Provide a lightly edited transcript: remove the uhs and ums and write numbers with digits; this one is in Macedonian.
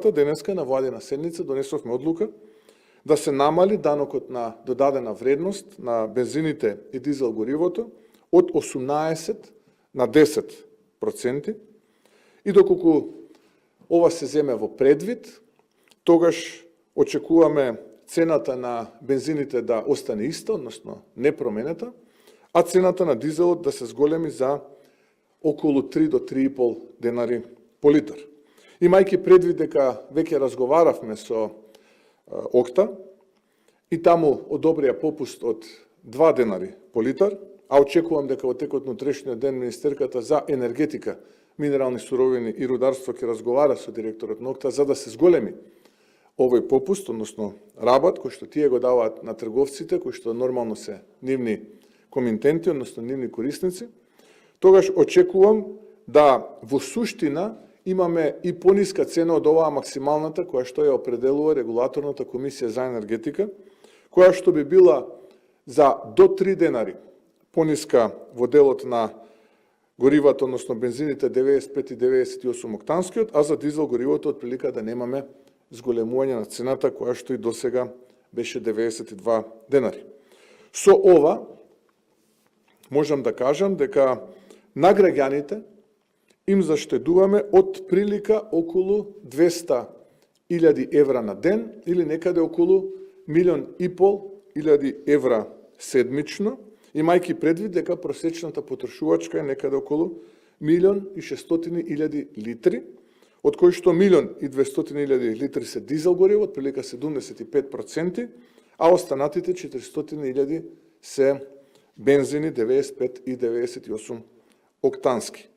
Денеска на владина седница донесовме одлука да се намали данокот на додадена вредност на бензините и дизел горивото од 18 на 10%. И доколку ова се земе во предвид, тогаш очекуваме цената на бензините да остане иста, односно непроменета, а цената на дизелот да се зголеми за околу 3 до 3,5 денари по литар. Имајќи предвид дека веќе разговаравме со ОКТА и таму одобрија попуст од 2 денари по литар, а очекувам дека во текот на утрешниот ден Министерката за енергетика, минерални суровини и рударство ќе разговара со директорот на ОКТА за да се зголеми овој попуст, односно рабат, кој што тие го даваат на трговците, кои што нормално се нивни комитенти, односно нивни корисници, тогаш очекувам да во суштина имаме и пониска цена од оваа максималната која што ја определува регулаторната комисија за енергетика, која што би била за до 3 денари пониска во делот на горивото, односно бензините 95 и 98 октанскиот, а за дизел горивото од прилика да немаме зголемување на цената која што и досега беше 92 денари. Со ова можам да кажам дека на граѓаните им заштедуваме од прилика околу 200.000 евра на ден или некаде околу 1.500.000 евра седмично, имајќи предвид дека просечната потрошувачка е некаде околу 1.600.000 литри, од кои што 1.200.000 литри се дизел гориво, од прилика 75%, а останатите 400.000 се бензини 95 и 98 октански.